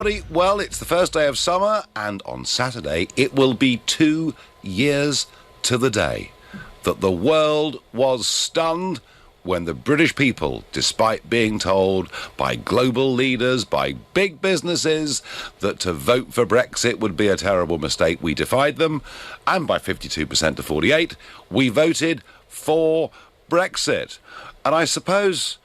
everybody. Well, it's the first day of summer, and on Saturday it will be 2 years to the day that the world was stunned when the British people, despite being told by global leaders, by big businesses, that to vote for Brexit would be a terrible mistake, we defied them, and by 52% to 48%, we voted for Brexit. And I suppose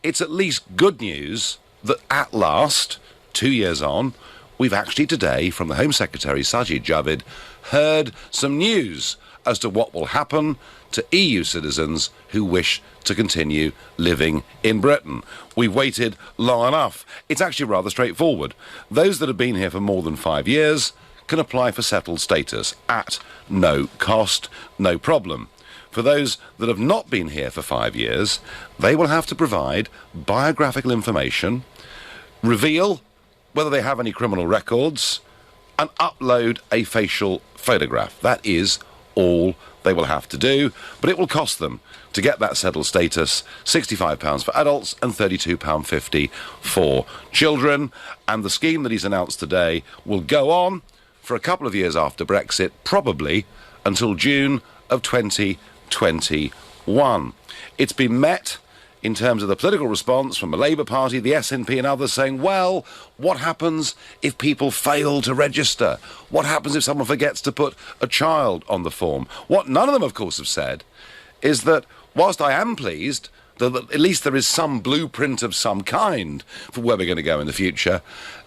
it's at least good news that at last, 2 years on, we've actually today, from the Home Secretary, Sajid Javid, heard some news as to what will happen to EU citizens who wish to continue living in Britain. We've waited long enough. It's actually rather straightforward. Those that have been here for more than 5 years can apply for settled status at no cost, no problem. For those that have not been here for 5 years, they will have to provide biographical information, reveal whether they have any criminal records, and upload a facial photograph. That is all they will have to do, but it will cost them to get that settled status, £65 for adults and £32.50 for children. And the scheme that he's announced today will go on for a couple of years after Brexit, probably until June of 2021. It's been met in terms of the political response from the Labour Party, the SNP and others saying, well, what happens if people fail to register? What happens if someone forgets to put a child on the form? What none of them, of course, have said is that whilst I am pleased that at least there is some blueprint of some kind for where we're going to go in the future,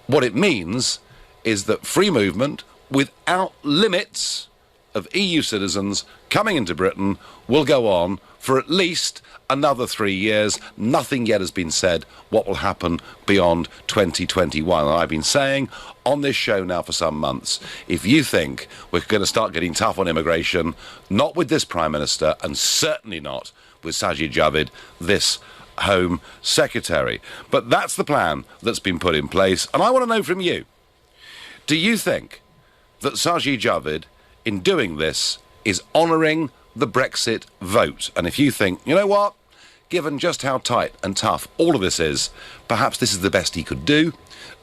what it means is that free movement without limits of EU citizens coming into Britain will go on for at least another 3 years. Nothing yet has been said what will happen beyond 2021. And I've been saying on this show now for some months, if you think we're going to start getting tough on immigration, not with this Prime Minister and certainly not with Sajid Javid, this Home Secretary. But that's the plan that's been put in place. And I want to know from you, do you think that Sajid Javid, in doing this, is honouring the Brexit vote? And if you think, you know what, given just how tight and tough all of this is, perhaps this is the best he could do,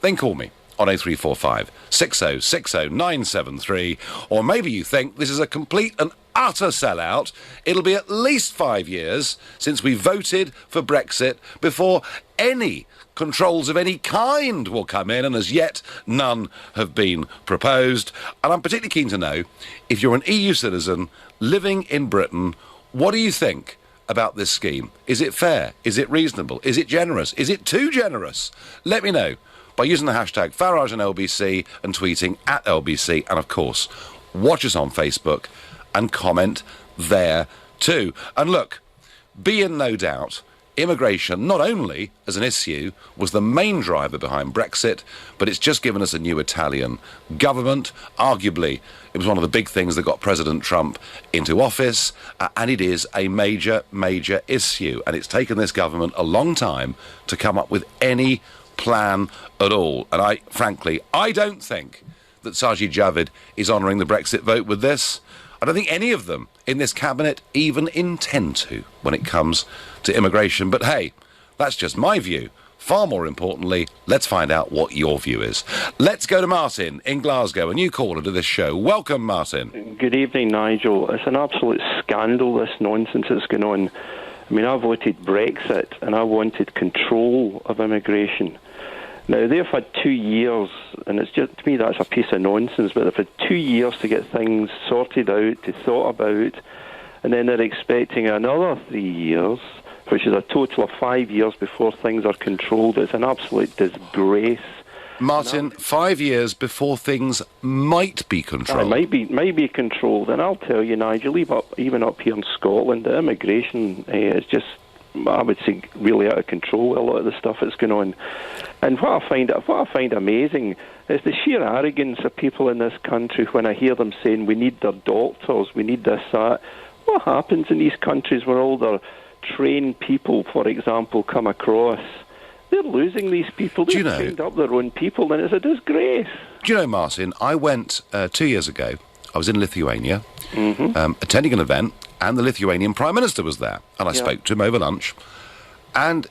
then call me on 0345 6060 973. Or maybe you think this is a complete and utter sellout. It'll be at least 5 years since we voted for Brexit before any controls of any kind will come in, and as yet none have been proposed. And I'm particularly keen to know, if you're an EU citizen living in Britain, what do you think about this scheme? Is it fair? Is it reasonable? Is it generous? Is it too generous? Let me know by using the hashtag Farage and LBC and tweeting at LBC, and of course watch us on Facebook and comment there too. And look, be in no doubt, immigration, not only as an issue, was the main driver behind Brexit, but it's just given us a new Italian government. Arguably, it was one of the big things that got President Trump into office, and it is a major, major issue. And it's taken this government a long time to come up with any plan at all. And I don't think that Sajid Javid is honouring the Brexit vote with this. I don't think any of them in this cabinet even intend to when it comes to immigration. But hey, that's just my view. Far more importantly, let's find out what your view is. Let's go to Martin in Glasgow, a new caller to this show. Welcome, Martin. Good evening, Nigel. It's an absolute scandal, this nonsense that's going on. I mean, I voted Brexit and I wanted control of immigration. Now, they've had 2 years, and it's just, to me, that's a piece of nonsense, but they've had 2 years to get things sorted out, to thought about, and then they're expecting another 3 years, which is a total of 5 years before things are controlled. It's an absolute disgrace. Martin, 5 years before things might be controlled. Might be controlled, and I'll tell you, Nigel, even up here in Scotland, the immigration is just, I would say, really out of control, a lot of the stuff that's going on. And what I find amazing is the sheer arrogance of people in this country when I hear them saying we need their doctors, we need this, that. What happens in these countries where all their trained people, for example, come across? They're losing these people. They've trained up their own people, and it's a disgrace. Do you know, Martin, I went 2 years ago, I was in Lithuania, attending an event, and the Lithuanian Prime Minister was there, and I spoke to him over lunch, and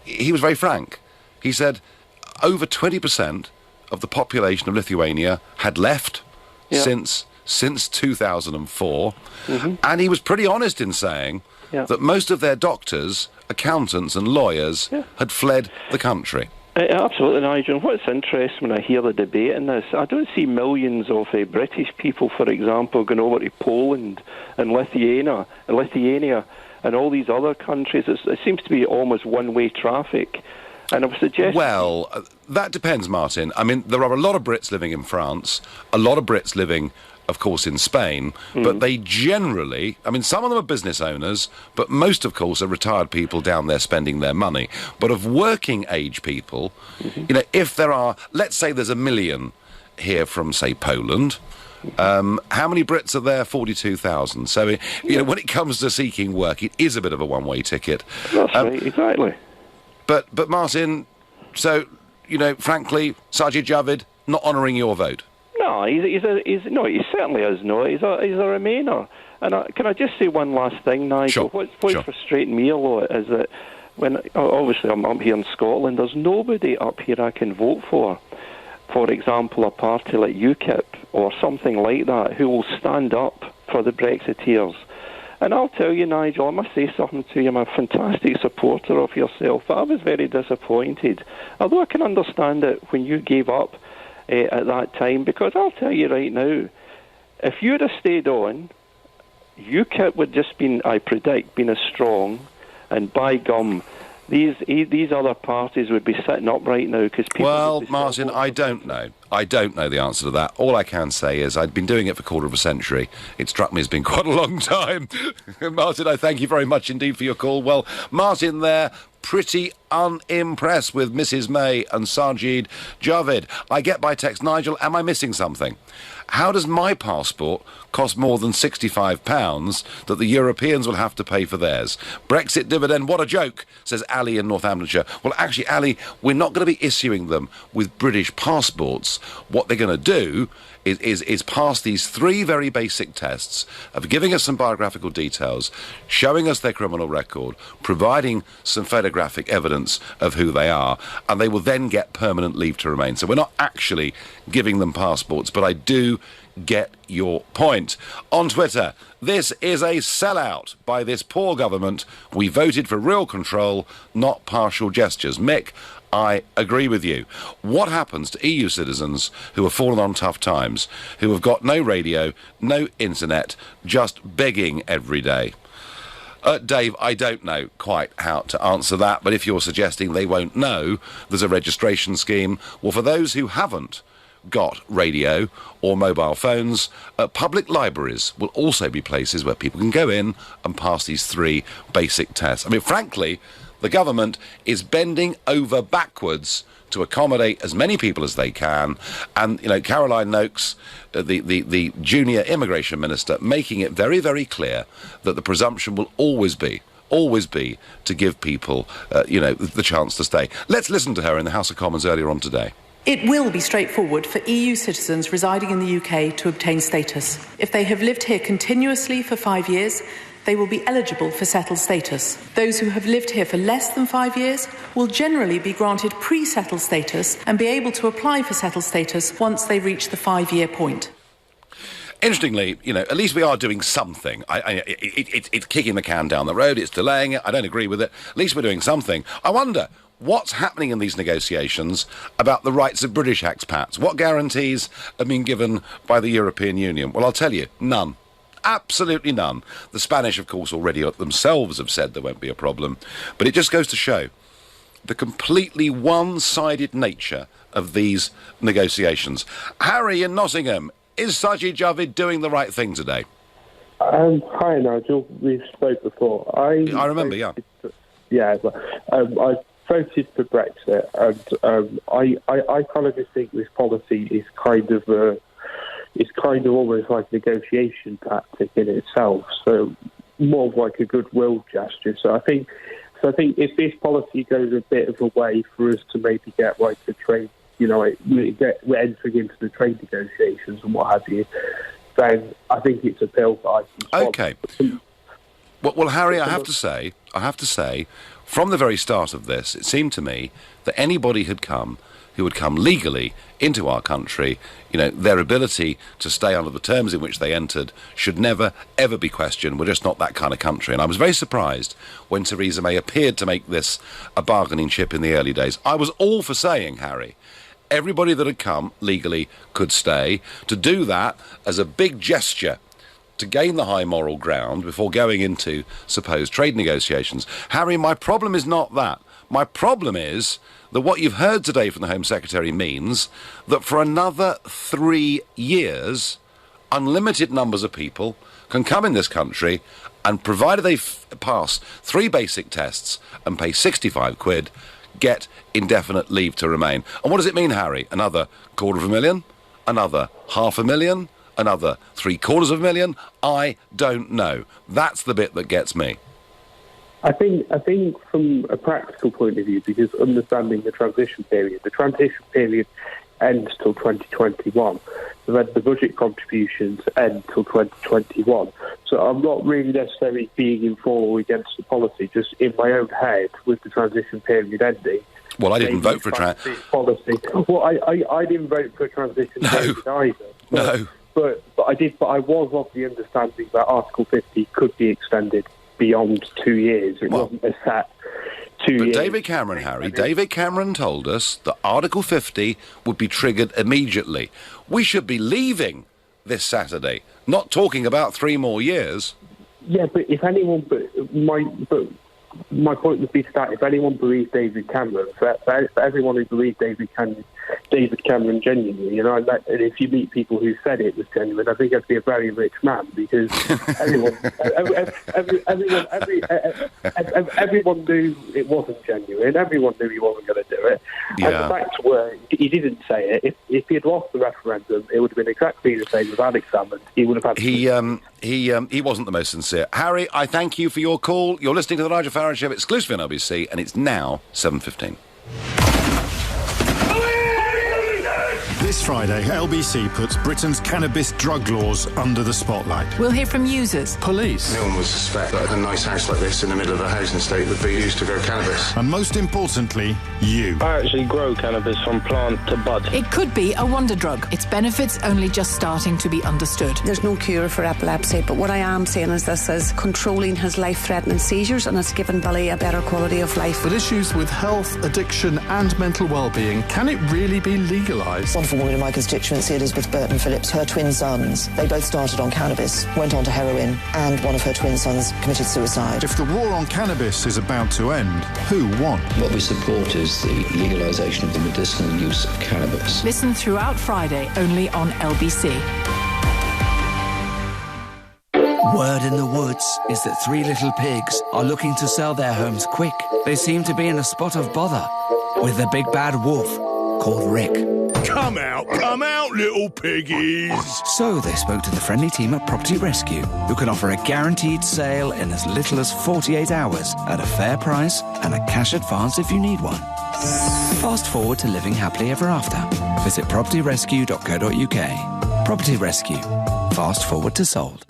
he was very frank. He said over 20% of the population of Lithuania had left Yeah. since 2004, and he was pretty honest in saying that most of their doctors, accountants and lawyers had fled the country. Absolutely, Nigel. What's interesting when I hear the debate in this, I don't see millions of British people, for example, going over to Poland and Lithuania and all these other countries. It seems to be almost one-way traffic. And I was suggesting... Well, that depends, Martin. I mean, there are a lot of Brits living in France, a lot of Brits living, of course, in Spain, but they generally, I mean, some of them are business owners, but most, of course, are retired people down there spending their money. But of working age people, you know, if there are, let's say there's 1 million here from, say, Poland, how many Brits are there? 42,000. So, you know, when it comes to seeking work, it is a bit of a one-way ticket. That's right, exactly. But Martin, so, you know, frankly, Sajid Javid not honouring your vote. No, he certainly is not. He's a Remainer. And can I just say one last thing, Nigel? Sure. What's frustrating me a lot is that when, obviously I'm up here in Scotland, there's nobody up here I can vote for. For example, a party like UKIP or something like that who will stand up for the Brexiteers. And I'll tell you, Nigel, I must say something to you. I'm a fantastic supporter of yourself, but I was very disappointed. Although I can understand it when you gave up at that time, because I'll tell you right now, if you'd have stayed on, UKIP would just been, I predict, been as strong, and by gum, these other parties would be sitting up right now because people... Well, Martin, I don't know. I don't know the answer to that. All I can say is I'd been doing it for a quarter of a century. It struck me as being quite a long time. Martin, I thank you very much indeed for your call. Well, Martin there, pretty unimpressed with Mrs May and Sajid Javid. I get by text, Nigel, am I missing something? How does my passport cost more than £65 that the Europeans will have to pay for theirs? Brexit dividend, what a joke, says Ali in Northamptonshire. Well, actually, Ali, we're not going to be issuing them with British passports. What they're going to do is pass these 3 very basic tests of giving us some biographical details, showing us their criminal record, providing some photographic evidence of who they are, and they will then get permanent leave to remain. So we're not actually giving them passports, but I do get your point. On Twitter, this is a sellout by this poor government. We voted for real control, not partial gestures. Mick, I agree with you. What happens to EU citizens who have fallen on tough times, who have got no radio, no internet, just begging every day? Dave, I don't know quite how to answer that, but if you're suggesting they won't know there's a registration scheme, well, for those who haven't got radio or mobile phones, public libraries will also be places where people can go in and pass these 3 basic tests. I mean, frankly, the government is bending over backwards to accommodate as many people as they can, and, you know, Caroline Noakes, the junior immigration minister, making it very, very clear that the presumption will always be to give people, the chance to stay. Let's listen to her in the House of Commons earlier on today. It will be straightforward for EU citizens residing in the UK to obtain status. If they have lived here continuously for 5 years, they will be eligible for settled status. Those who have lived here for less than 5 years will generally be granted pre-settled status and be able to apply for settled status once they reach the 5-year point. Interestingly, you know, at least we are doing something. It's kicking the can down the road, it's delaying it, I don't agree with it. At least we're doing something. I wonder what's happening in these negotiations about the rights of British expats. What guarantees are being given by the European Union? Well, I'll tell you, none. Absolutely none. The Spanish, of course, already themselves have said there won't be a problem. But it just goes to show the completely one-sided nature of these negotiations. Harry in Nottingham, is Sajid Javid doing the right thing today? Hi, Nigel. We've spoke before. I remember, yeah. I voted for Brexit, and I kind of just think this policy is kind of almost like a negotiation tactic in itself. So more of like a goodwill gesture. So I think if this policy goes a bit of a way for us to maybe get like the trade, we're entering into the trade negotiations and what have you, then I think it's a pill that I can swallow. Okay. Well, Harry, I have to say, from the very start of this, it seemed to me that anybody had come who would come legally into our country, their ability to stay under the terms in which they entered should never, ever be questioned. We're just not that kind of country. And I was very surprised when Theresa May appeared to make this a bargaining chip in the early days. I was all for saying, Harry, everybody that had come legally could stay. To do that as a big gesture to gain the high moral ground before going into supposed trade negotiations. Harry, my problem is not that. My problem is that what you've heard today from the Home Secretary means that for another 3 years, unlimited numbers of people can come in this country and, provided they pass 3 basic tests and pay 65 quid, get indefinite leave to remain. And what does it mean, Harry? Another 250,000? Another 500,000? Another 750,000? I don't know. That's the bit that gets me. I think from a practical point of view, because understanding the transition period ends till 2021. So then the budget contributions end till 2021. So I'm not really necessarily being in for or against the policy, just in my own head with the transition period ending. Well, I didn't vote for policy. Well, I didn't vote for a transition period either. But I was of the understanding that Article 50 could be extended beyond 2 years. It wasn't a set 2 years. But David Cameron, Harry, David Cameron told us that Article 50 would be triggered immediately. We should be leaving this Saturday, not talking about 3 more years. Yeah, but if anyone... My point would be that if anyone believed David Cameron, for everyone who believed David Cameron genuinely, and if you meet people who said it was genuine, I think I'd be a very rich man, because everyone knew it wasn't genuine. Everyone knew he wasn't going to do it. Yeah. And the facts were, he didn't say it. If he had lost the referendum, it would have been exactly the same as Alex Salmond. He would have had. He wasn't the most sincere. Harry, I thank you for your call. You're listening to the Nigel Farage Show exclusively on LBC, and it's now 7:15. This Friday, LBC puts Britain's cannabis drug laws under the spotlight. We'll hear from users, police. No one would suspect that a nice house like this in the middle of a housing estate would be used to grow cannabis. And most importantly, you. I actually grow cannabis from plant to bud. It could be a wonder drug. Its benefits only just starting to be understood. There's no cure for epilepsy, but what I am saying is this is controlling his life-threatening seizures, and it's given Billy a better quality of life. But issues with health, addiction and mental well-being, can it really be legalised? One woman in my constituency, Elizabeth Burton Phillips, her twin sons, they both started on cannabis, went on to heroin, and one of her twin sons committed suicide. If the war on cannabis is about to end, who won? What we support is the legalisation of the medicinal use of cannabis. Listen throughout Friday, only on LBC. Word in the woods is that 3 little pigs are looking to sell their homes quick. They seem to be in a spot of bother with a big bad wolf called Rick. Come out, little piggies! So they spoke to the friendly team at Property Rescue, who can offer a guaranteed sale in as little as 48 hours at a fair price and a cash advance if you need one. Fast forward to living happily ever after. Visit propertyrescue.co.uk. Property Rescue. Fast forward to sold.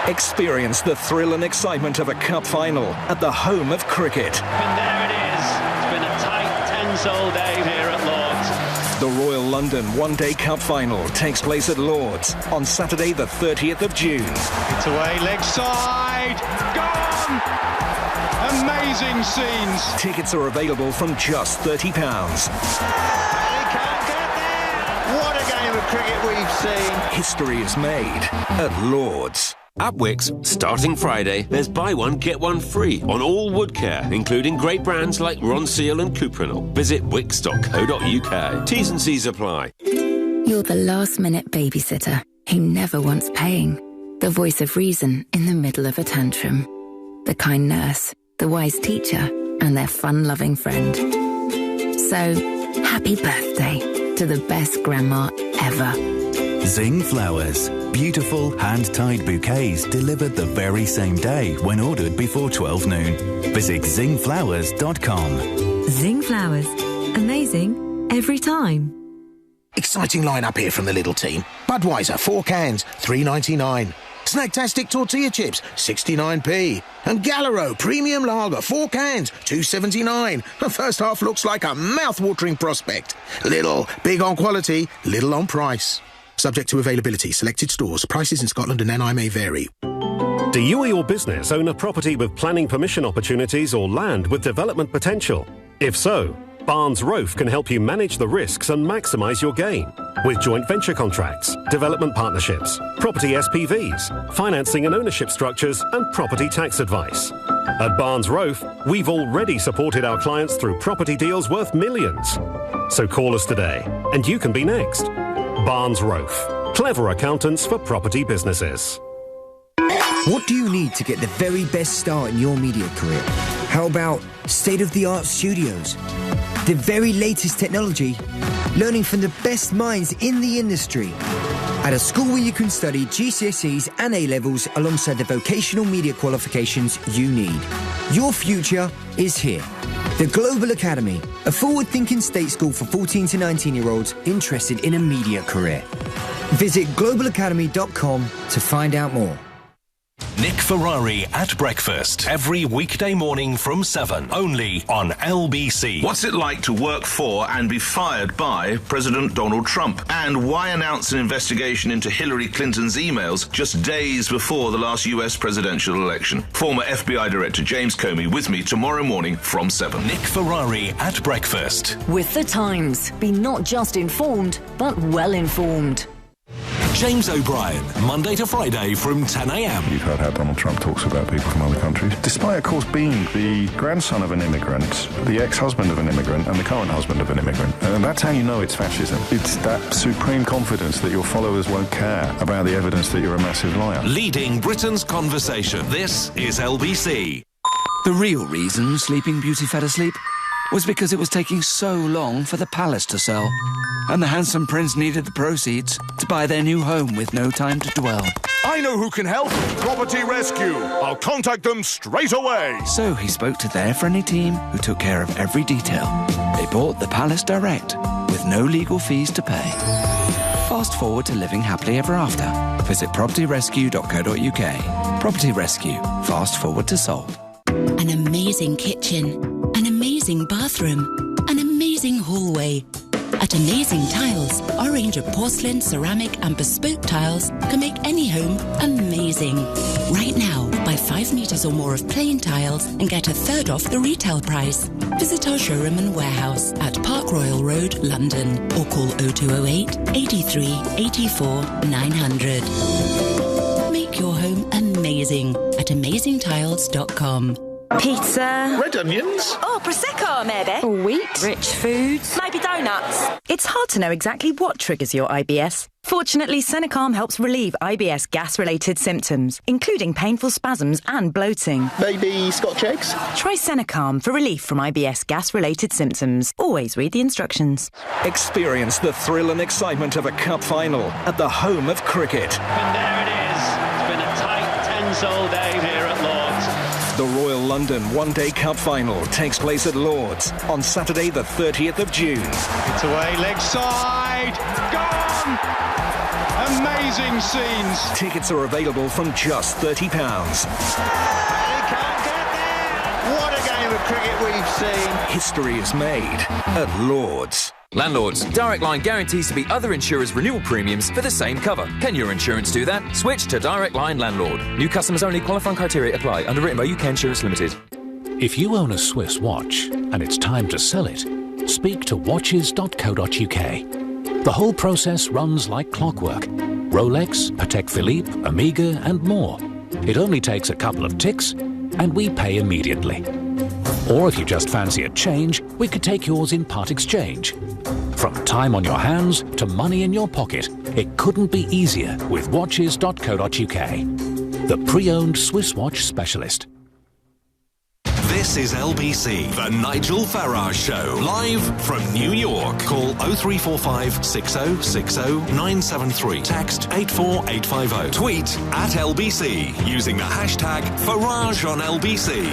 Experience the thrill and excitement of a cup final at the home of cricket. And there it is. It's been a tight, tense all day here at Lord's. The Royal London One Day Cup Final takes place at Lord's on Saturday the 30th of June. It's away, leg side, gone! Amazing scenes. Tickets are available from just £30. He can't get there! What a game of cricket we've seen. History is made at Lord's. At Wickes, starting Friday, there's buy one, get one free on all wood care, including great brands like Ronseal and Cuprinol. Visit wicks.co.uk. T's and C's apply. You're the last-minute babysitter who never wants paying. The voice of reason in the middle of a tantrum. The kind nurse, the wise teacher, and their fun-loving friend. So, happy birthday to the best grandma ever. Zing Flowers. Beautiful hand-tied bouquets delivered the very same day when ordered before 12 noon. Visit zingflowers.com. Zing Flowers. Amazing every time. Exciting line-up here from the little team. Budweiser, 4 cans, $3.99. Snacktastic tortilla chips, 69p. And Galero Premium Lager, 4 cans, 2.79. The first half looks like a mouth-watering prospect. Little, big on quality, little on price. Subject to availability. Selected stores. Prices in Scotland and NI may vary. Do you or your business own a property with planning permission opportunities or land with development potential? If so, Barnes Roof can help you manage the risks and maximise your gain with joint venture contracts, development partnerships, property SPVs, financing and ownership structures and property tax advice. At Barnes Roof, we've already supported our clients through property deals worth millions. So call us today and you can be next. Barnes Roof. Clever accountants for property businesses. What do you need to get the very best start in your media career? How about state-of-the-art studios? The very latest technology? Learning from the best minds in the industry? At a school where you can study GCSEs and A-levels alongside the vocational media qualifications you need. Your future is here. The Global Academy, a forward-thinking state school for 14 to 19-year-olds interested in a media career. Visit globalacademy.com to find out more. Nick Ferrari at breakfast every weekday morning from 7, only on LBC. What's it like to work for and be fired by President Donald Trump? And why announce an investigation into Hillary Clinton's emails just days before the last US presidential election? Former FBI Director James Comey with me tomorrow morning from 7. Nick Ferrari at breakfast. With The Times. Be not just informed, but well informed. James O'Brien, Monday to Friday from 10 a.m. You've heard how Donald Trump talks about people from other countries. Despite, of course, being the grandson of an immigrant, the ex-husband of an immigrant, and the current husband of an immigrant. And that's how you know it's fascism. It's that supreme confidence that your followers won't care about the evidence that you're a massive liar. Leading Britain's conversation. This is LBC. The real reason Sleeping Beauty fell asleep was because it was taking so long for the palace to sell. And the handsome prince needed the proceeds to buy their new home with no time to dwell. I know who can help. Property Rescue. I'll contact them straight away. So he spoke to their friendly team who took care of every detail. They bought the palace direct with no legal fees to pay. Fast forward to living happily ever after. Visit propertyrescue.co.uk. Property Rescue. Fast forward to sold. An amazing kitchen. An amazing bathroom. An amazing hallway. At Amazing Tiles, our range of porcelain, ceramic and bespoke tiles can make any home amazing. Right now, buy 5 metres or more of plain tiles and get a third off the retail price. Visit our showroom and warehouse at Park Royal Road, London, or call 0208 83 84 900. Make your home amazing at amazingtiles.com. Pizza. Red onions. Oh, Prosecco, maybe. Wheat. Rich foods. Maybe donuts. It's hard to know exactly what triggers your IBS. Fortunately, Senecalm helps relieve IBS gas-related symptoms, including painful spasms and bloating. Maybe Scotch eggs? Try Senecalm for relief from IBS gas-related symptoms. Always read the instructions. Experience the thrill and excitement of a cup final at the home of cricket. And there it is. It's been a tight, tense all day here at Lord's. The Royal London One-Day Cup Final takes place at Lord's on Saturday the 30th of June. It's away, leg side, gone! Amazing scenes. Tickets are available from just £30. He can't get there! What a game of cricket we've seen. History is made at Lord's. Landlords, Direct Line guarantees to beat other insurers' renewal premiums for the same cover. Can your insurance do that? Switch to Direct Line Landlord. New customers only. Qualifying criteria apply. Underwritten by UK Insurance Limited. If you own a Swiss watch and it's time to sell it, speak to watches.co.uk. The whole process runs like clockwork. Rolex, Patek Philippe, Omega and more. It only takes a couple of ticks and we pay immediately. Or if you just fancy a change, we could take yours in part exchange. From time on your hands to money in your pocket, it couldn't be easier with watches.co.uk. The pre-owned Swiss watch specialist. This is LBC, the Nigel Farage Show, live from New York. Call 0345 6060 973. Text 84850. Tweet at LBC using the hashtag Farage on LBC.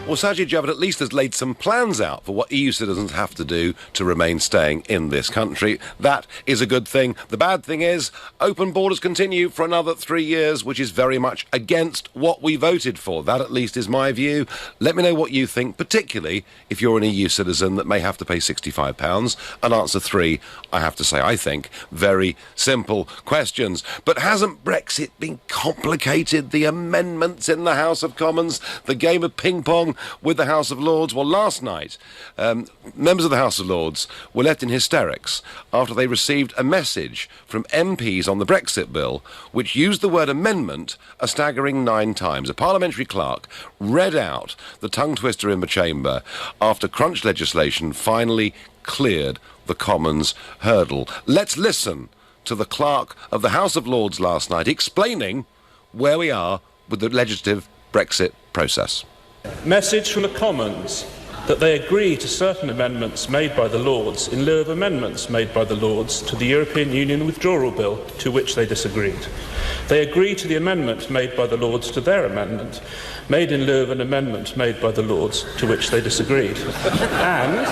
Well, Sajid Javid at least has laid some plans out for what EU citizens have to do to remain staying in this country. That is a good thing. The bad thing is open borders continue for another 3 years, which is very much against what we voted for. That at least is my view. Let me know what you think, particularly if you're an EU citizen that may have to pay £65. And answer 3, I have to say, I think, very simple questions. But hasn't Brexit been complicated? The amendments in the House of Commons, the game of ping-pong with the House of Lords. Well, last night, members of the House of Lords were left in hysterics after they received a message from MPs on the Brexit bill which used the word amendment a staggering 9 times. A parliamentary clerk read out the tongue twister in the chamber after crunch legislation finally cleared the Commons hurdle. Let's listen to the clerk of the House of Lords last night explaining where we are with the legislative Brexit process. Message from the Commons that they agree to certain amendments made by the Lords in lieu of amendments made by the Lords to the European Union Withdrawal Bill, to which they disagreed. They agree to the amendment made by the Lords to their amendment, made in lieu of an amendment made by the Lords, to which they disagreed. And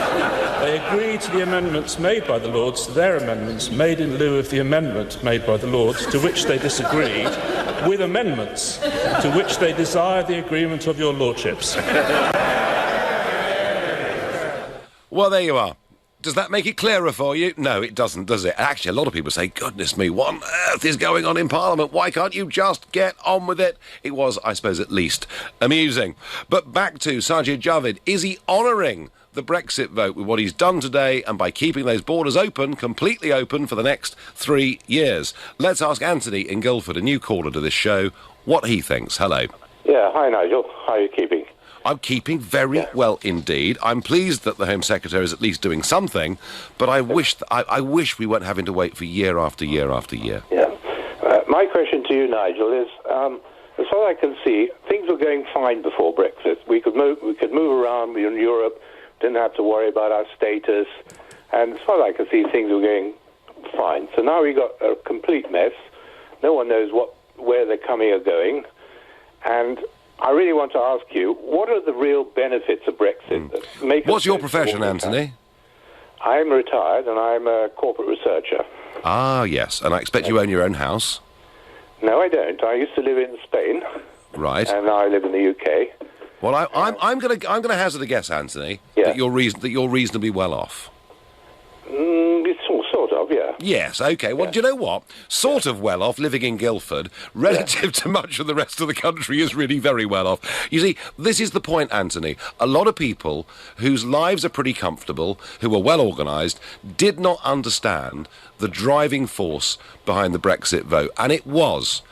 they agree to the amendments made by the Lords to their amendments, made in lieu of the amendment made by the Lords, to which they disagreed, with amendments to which they desire the agreement of your lordships. Well, there you are. Does that make it clearer for you? No, it doesn't, does it? Actually, a lot of people say, goodness me, what on earth is going on in Parliament? Why can't you just get on with it? It was, I suppose, at least amusing. But back to Sajid Javid. Is he honouring the Brexit vote with what he's done today and by keeping those borders open, completely open, for the next 3 years? Let's ask Anthony in Guildford, a new caller to this show, what he thinks. Hello. Yeah, hi Nigel. How are you keeping? I'm keeping very well indeed. I'm pleased that the Home Secretary is at least doing something, but I wish we weren't having to wait for year after year after year. Yeah. My question to you, Nigel, is as far as I can see, things were going fine before Brexit. We could move around in Europe, didn't have to worry about our status, and as far as I can see, things were going fine. So now we've got a complete mess. No one knows where they're coming or going, and I really want to ask you, what are the real benefits of Brexit? What's your profession, Anthony? I'm retired and I'm a corporate researcher. Ah, yes. And I expect you own your own house? No, I don't. I used to live in Spain. Right. And now I live in the UK. Well, I'm going to hazard a guess, Anthony, that you're reasonably well off. Sort of, yeah. Yes, OK. Well, do you know what? Sort of well off, living in Guildford, relative to much of the rest of the country, is really very well off. You see, this is the point, Anthony. A lot of people whose lives are pretty comfortable, who are well organised, did not understand the driving force behind the Brexit vote. And it was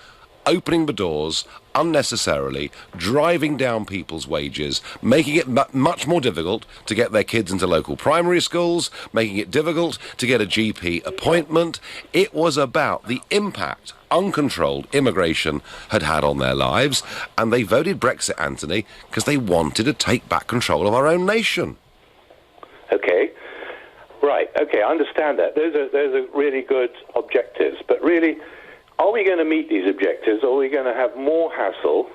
opening the doors unnecessarily, driving down people's wages, making it much more difficult to get their kids into local primary schools, making it difficult to get a GP appointment. It was about the impact uncontrolled immigration had had on their lives, and they voted Brexit, Anthony, because they wanted to take back control of our own nation. Okay. Right, okay, I understand that. Those are really good objectives, but really, are we going to meet these objectives, or are we going to have more hassle?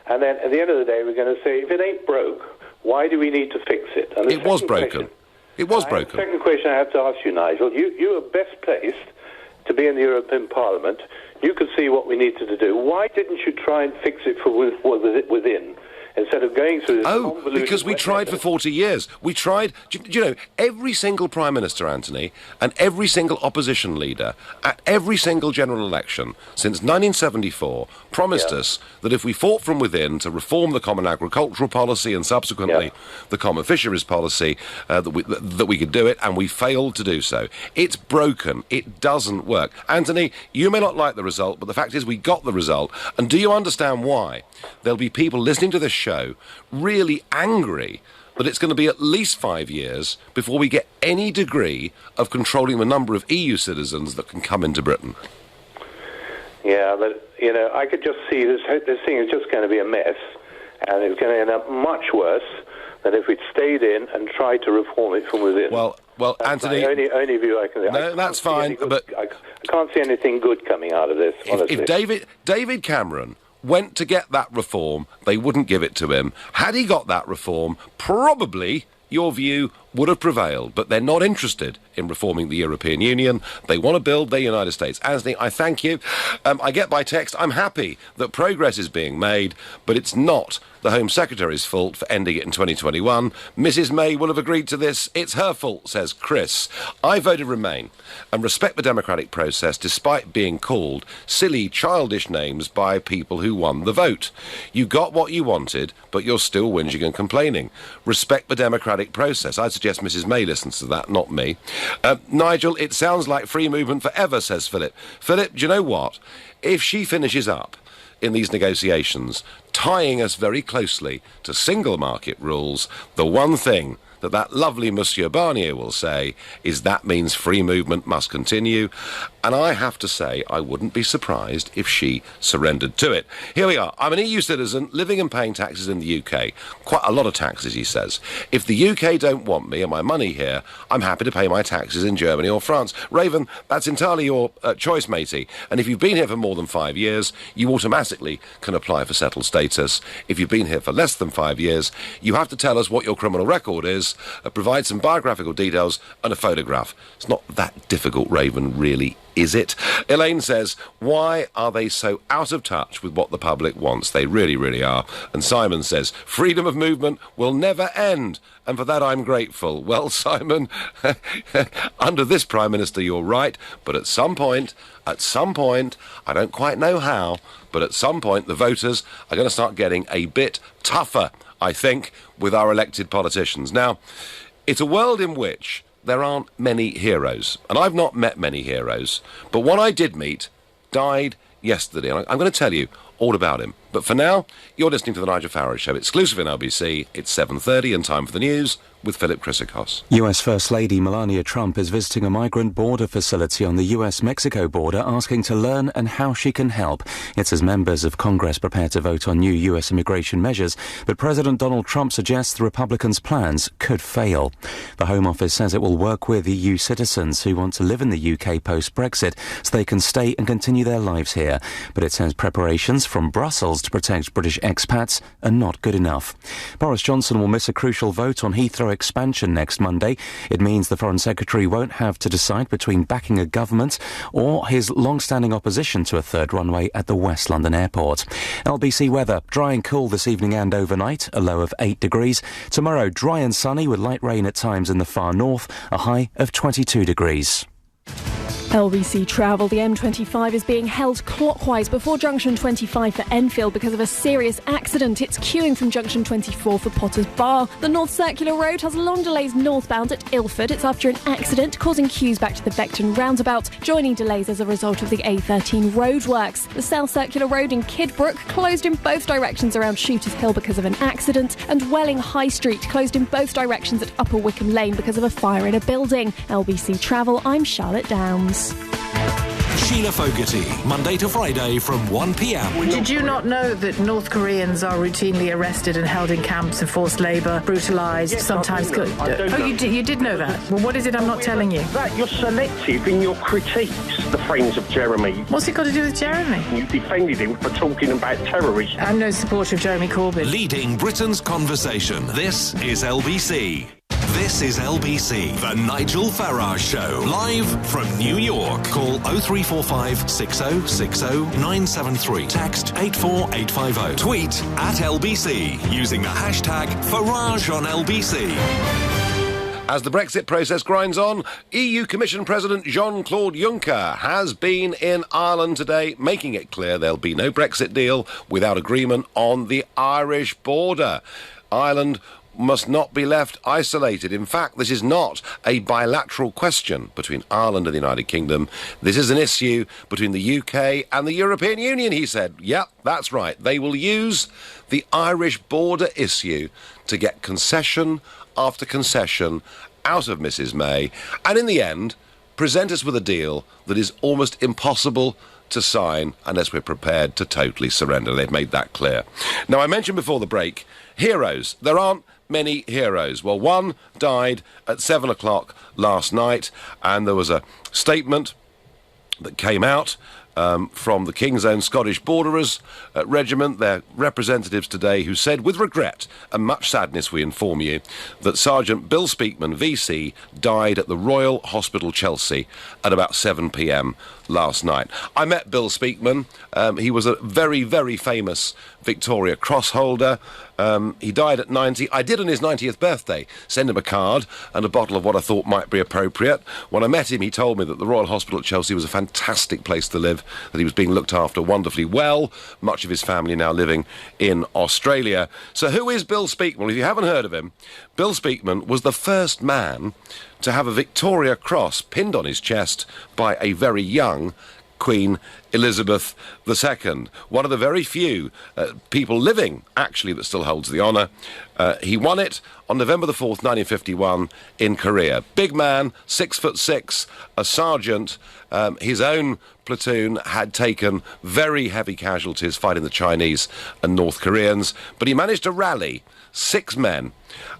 And then at the end of the day, we're going to say, if it ain't broke, why do we need to fix it? And it was broken. It was broken. The second question I have to ask you, Nigel, you are best placed to be in the European Parliament. You could see what we needed to do. Why didn't you try and fix it within? Instead of going through this convoluted... Because we tried for 40 years. We tried... Do you know, every single Prime Minister, Anthony, and every single opposition leader at every single general election since 1974 promised us that if we fought from within to reform the Common Agricultural Policy and subsequently the Common Fisheries Policy, that we could do it, and we failed to do so. It's broken. It doesn't work. Anthony, you may not like the result, but the fact is we got the result. And do you understand why? There'll be people listening to this show really angry that it's going to be at least 5 years before we get any degree of controlling the number of EU citizens that can come into Britain. Yeah, but, you know, I could just see this thing is just going to be a mess, and it's going to end up much worse than if we'd stayed in and tried to reform it from within. Well, that's Anthony... the only view I can... No, that's fine, but... I can't see anything good coming out of this, honestly. If David Cameron went to get that reform, they wouldn't give it to him. Had he got that reform, probably your view would have prevailed, but they're not interested in reforming the European Union. They want to build their United States. Anthony, I thank you. I get by text, I'm happy that progress is being made, but it's not the Home Secretary's fault for ending it in 2021. Mrs May will have agreed to this. It's her fault, says Chris. I voted Remain and respect the democratic process despite being called silly, childish names by people who won the vote. You got what you wanted, but you're still whinging and complaining. Respect the democratic process. I'd suggest Mrs May listens to that, not me. Nigel, it sounds like free movement forever, says Philip. Philip, do you know what? If she finishes up in these negotiations, tying us very closely to single market rules, the one thing that lovely Monsieur Barnier will say is that means free movement must continue. And I have to say, I wouldn't be surprised if she surrendered to it. Here we are. I'm an EU citizen living and paying taxes in the UK. Quite a lot of taxes, he says. If the UK don't want me and my money here, I'm happy to pay my taxes in Germany or France. Raven, that's entirely your choice, matey. And if you've been here for more than 5 years, you automatically can apply for settled status. If you've been here for less than 5 years, you have to tell us what your criminal record is, provide some biographical details and a photograph. It's not that difficult, Raven, really, is it? Elaine says, why are they so out of touch with what the public wants? They really, really are. And Simon says, freedom of movement will never end. And for that I'm grateful. Well, Simon, under this Prime Minister you're right, but at some point, I don't quite know how, but at some point the voters are going to start getting a bit tougher, I think, with our elected politicians. Now, it's a world in which there aren't many heroes, and I've not met many heroes, but one I did meet died yesterday, and I'm going to tell you all about him. But for now, you're listening to The Nigel Farage Show, exclusive in LBC. It's 7:30 and time for the news with Philip Chrysikos. US First Lady Melania Trump is visiting a migrant border facility on the US-Mexico border, asking to learn and how she can help. It's as members of Congress prepare to vote on new US immigration measures, but President Donald Trump suggests the Republicans' plans could fail. The Home Office says it will work with EU citizens who want to live in the UK post-Brexit so they can stay and continue their lives here. But it says preparations from Brussels to protect British expats are not good enough. Boris Johnson will miss a crucial vote on Heathrow expansion next Monday. It means the Foreign Secretary won't have to decide between backing a government or his long-standing opposition to a third runway at the West London Airport. LBC weather, dry and cool this evening and overnight, a low of 8 degrees. Tomorrow, dry and sunny with light rain at times in the far north, a high of 22 degrees. LBC Travel, the M25 is being held clockwise before junction 25 for Enfield because of a serious accident. It's queuing from junction 24 for Potters Bar. The North Circular Road has long delays northbound at Ilford. It's after an accident causing queues back to the Beckton roundabout, joining delays as a result of the A13 roadworks. The South Circular Road in Kidbrooke closed in both directions around Shooters Hill because of an accident, and Welling High Street closed in both directions at Upper Wickham Lane because of a fire in a building. LBC Travel, I'm Charlotte Downs. Sheila Fogarty, Monday to Friday from 1 p.m. Did you not know that North Koreans are routinely arrested and held in camps of forced labour, brutalised, sometimes killed? Oh, you did know that? Well, what is it I'm not telling you? That you're selective in your critiques, the friends of Jeremy. What's it got to do with Jeremy? You defended him for talking about terrorism. I'm no supporter of Jeremy Corbyn. Leading Britain's conversation. This is LBC. This is LBC, the Nigel Farage Show, live from New York. Call 0345 6060 973. Text 84850. Tweet at LBC using the hashtag Farage on LBC. As the Brexit process grinds on, EU Commission President Jean-Claude Juncker has been in Ireland today, making it clear there'll be no Brexit deal without agreement on the Irish border. Ireland must not be left isolated. In fact, this is not a bilateral question between Ireland and the United Kingdom. This is an issue between the UK and the European Union, he said. Yep, that's right. They will use the Irish border issue to get concession after concession out of Mrs May, and in the end, present us with a deal that is almost impossible to sign unless we're prepared to totally surrender. They've made that clear. Now, I mentioned before the break, heroes. There aren't many heroes. Well, one died at 7 o'clock last night, and there was a statement that came out from the King's Own Scottish Borderers Regiment, their representatives today, who said, with regret and much sadness we inform you, that Sergeant Bill Speakman, VC, died at the Royal Hospital Chelsea at about 7 p.m. last night. I met Bill Speakman. He was a very, very famous Victoria Cross holder. He died at 90. I did on his 90th birthday send him a card and a bottle of what I thought might be appropriate. When I met him, he told me that the Royal Hospital at Chelsea was a fantastic place to live, that he was being looked after wonderfully well, much of his family now living in Australia. So who is Bill Speakman? Well, if you haven't heard of him, Bill Speakman was the first man to have a Victoria Cross pinned on his chest by a very young Queen Elizabeth II, one of the very few people living, actually, that still holds the honour. He won it on November the 4th, 1951, in Korea. Big man, 6'6", a sergeant. His own platoon had taken very heavy casualties fighting the Chinese and North Koreans, but he managed to rally 6 men,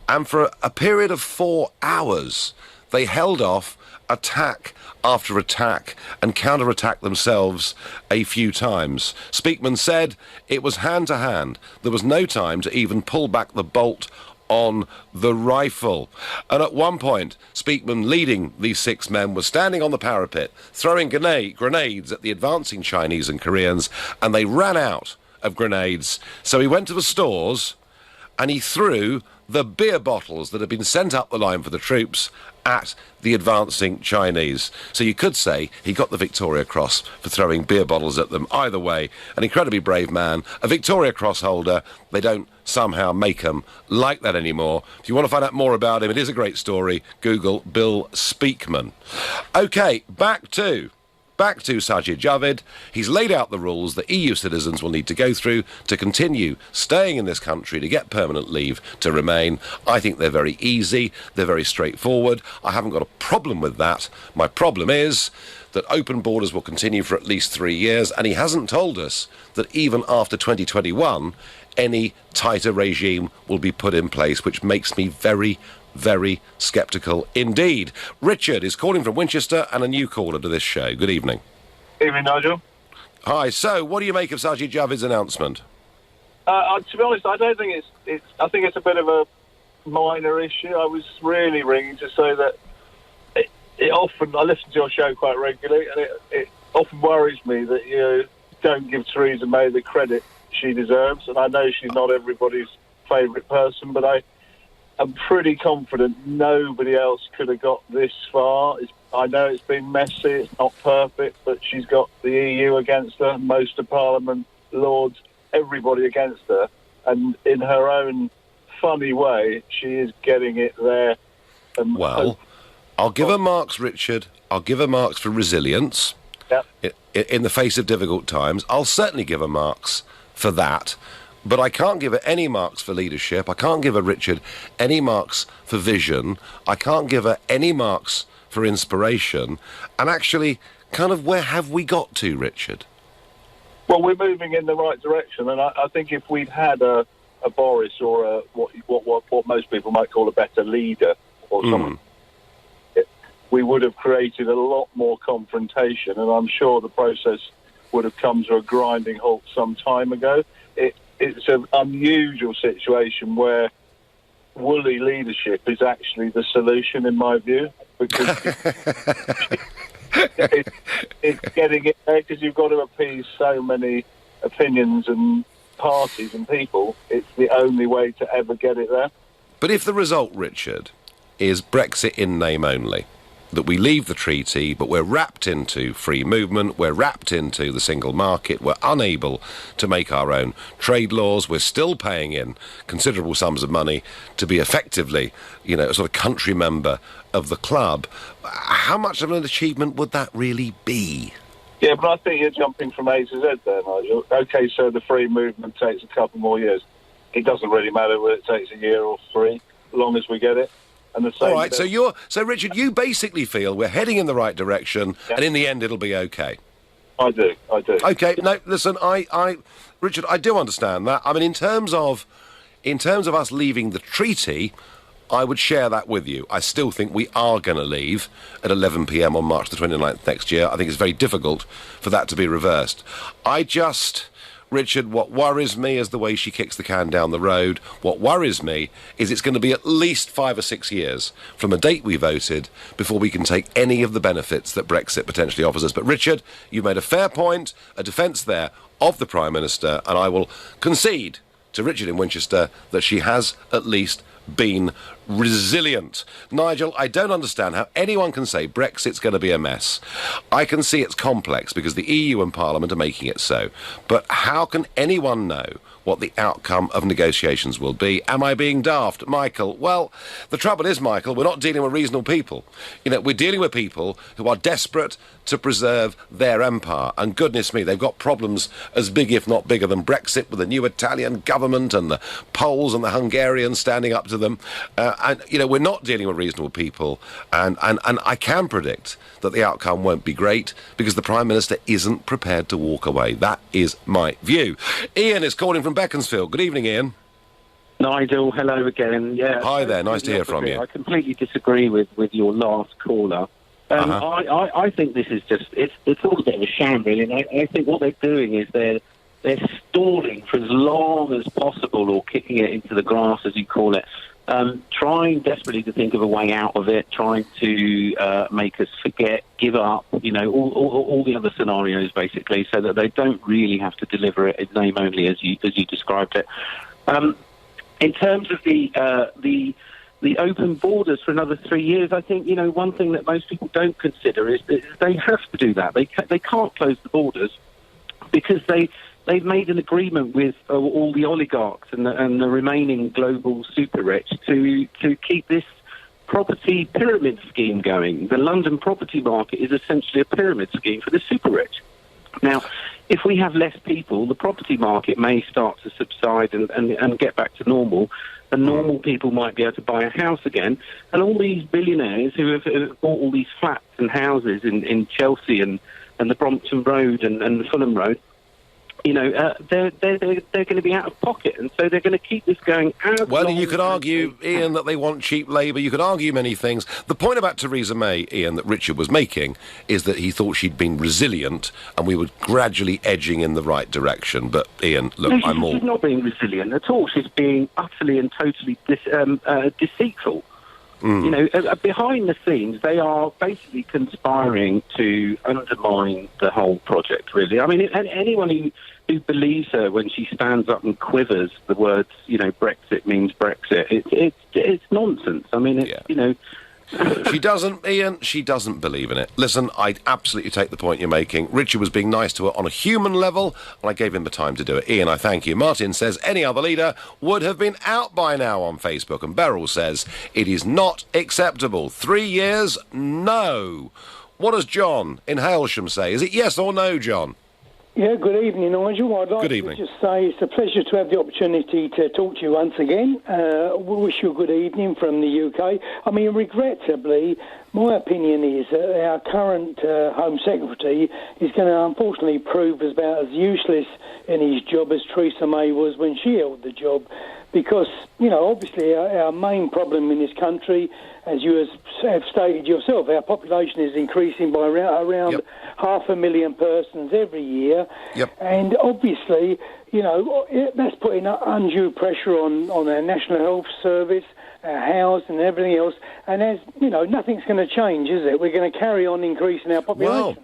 and for a period of 4 hours, they held off attack after attack and counter-attacked themselves a few times. Speakman said it was hand-to-hand. There was no time to even pull back the bolt on the rifle. And at one point, Speakman, leading these 6 men, was standing on the parapet, throwing grenades at the advancing Chinese and Koreans, and they ran out of grenades. So he went to the stores and he threw the beer bottles that had been sent up the line for the troops at the advancing Chinese. So you could say he got the Victoria Cross for throwing beer bottles at them. Either way, an incredibly brave man, a Victoria Cross holder. They don't somehow make them like that anymore. If you want to find out more about him, it is a great story. Google Bill Speakman. OK, back to Sajid Javid. He's laid out the rules that EU citizens will need to go through to continue staying in this country, to get permanent leave to remain. I think they're very easy. They're very straightforward. I haven't got a problem with that. My problem is that open borders will continue for at least 3 years, and he hasn't told us that even after 2021, any tighter regime will be put in place, which makes me very, very sceptical indeed. Richard is calling from Winchester and a new caller to this show. Good evening. Evening, Nigel. Hi. So, what do you make of Sajid Javid's announcement? To be honest, I don't think I think it's a bit of a minor issue. I was really ringing to say that it often, I listen to your show quite regularly, and it often worries me that you don't give Theresa May the credit she deserves. And I know she's not everybody's favourite person, but I'm pretty confident nobody else could have got this far. I know it's been messy, it's not perfect, but she's got the EU against her, most of Parliament, Lords, everybody against her. And in her own funny way, she is getting it there. Well, I'll give her marks, Richard. I'll give her marks for resilience. Yep. In the face of difficult times. I'll certainly give her marks for that. But I can't give her any marks for leadership. I can't give her, Richard, any marks for vision. I can't give her any marks for inspiration. And actually, kind of, where have we got to, Richard? Well, we're moving in the right direction. And I think if we'd had a Boris or what most people might call a better leader or someone, we would have created a lot more confrontation. And I'm sure the process would have come to a grinding halt some time ago. It's an unusual situation where woolly leadership is actually the solution, in my view, because it's getting it there because you've got to appease so many opinions and parties and people. It's the only way to ever get it there. But if the result, Richard, is Brexit in name only, that we leave the treaty, but we're wrapped into free movement, we're wrapped into the single market, we're unable to make our own trade laws, we're still paying in considerable sums of money to be effectively, a sort of country member of the club, how much of an achievement would that really be? Yeah, but I think you're jumping from A to Z there, Nigel. OK, so the free movement takes a couple more years. It doesn't really matter whether it takes a year or 3, as long as we get it. All right, so Richard, you basically feel we're heading in the right direction, and in the end it'll be okay. I do. Okay, no, listen, Richard, I do understand that. I mean, in terms of us leaving the treaty, I would share that with you. I still think we are going to leave at 11 p.m. on March the 29th next year. I think it's very difficult for that to be reversed. Richard, what worries me is the way she kicks the can down the road. What worries me is it's going to be at least 5 or 6 years from a date we voted before we can take any of the benefits that Brexit potentially offers us. But Richard, you made a fair point, a defence there of the Prime Minister, and I will concede to Richard in Winchester that she has at least been resilient. Nigel, I don't understand how anyone can say Brexit's going to be a mess. I can see it's complex because the EU and Parliament are making it so. But how can anyone know what the outcome of negotiations will be? Am I being daft? Michael, well, the trouble is, Michael, we're not dealing with reasonable people. We're dealing with people who are desperate to preserve their empire. And goodness me, they've got problems as big, if not bigger, than Brexit, with the new Italian government and the Poles and the Hungarians standing up to them. We're not dealing with reasonable people. And I can predict that the outcome won't be great because the Prime Minister isn't prepared to walk away. That is my view. Ian is calling from Beaconsfield. Good evening, Ian. Nigel, hello again. Yeah. Hi there, nice to hear from you. I completely disagree with your last caller. I think this is just, it's all a bit of a sham, really. And I think what they're doing is they're stalling for as long as possible, or kicking it into the grass, as you call it, trying desperately to think of a way out of it, trying to make us forget, give up, all the other scenarios, basically, so that they don't really have to deliver it in name only, as you described it. In terms of the open borders for another 3 years, I think, one thing that most people don't consider is that they have to do that. They can't close the borders because they've made an agreement with all the oligarchs and the remaining global super rich to keep this property pyramid scheme going. The London property market is essentially a pyramid scheme for the super rich. Now, if we have less people, the property market may start to subside and get back to normal, and normal people might be able to buy a house again. And all these billionaires who have bought all these flats and houses in Chelsea and the Brompton Road and the Fulham Road, they're going to be out of pocket, and so they're going to keep this going. Well, you could argue, Ian, that they want cheap labour. You could argue many things. The point about Theresa May, Ian, that Richard was making, is that he thought she'd been resilient, and we were gradually edging in the right direction. But Ian, look, she's not being resilient at all. She's being utterly and totally deceitful. Behind the scenes, they are basically conspiring to undermine the whole project, really. I mean, anyone who believes her when she stands up and quivers the words, Brexit means Brexit, it's nonsense. I mean, She doesn't, Ian, she doesn't believe in it. Listen, I absolutely take the point you're making. Richard was being nice to her on a human level, and I gave him the time to do it. Ian, I thank you. Martin says any other leader would have been out by now on Facebook, and Beryl says it is not acceptable. 3 years? No. What does John in Hailsham say? Is it yes or no, John? Yeah, good evening, Nigel. I'd like to just say it's a pleasure to have the opportunity to talk to you once again. We wish you a good evening from the UK. I mean, regrettably, my opinion is that our current Home Secretary is going to unfortunately prove about as useless in his job as Theresa May was when she held the job. Because, obviously our main problem in this country, as you have stated yourself, our population is increasing by around 500,000 persons every year. Yep. And obviously, that's putting undue pressure on our National Health Service, our house and everything else. And as nothing's going to change, is it? We're going to carry on increasing our population.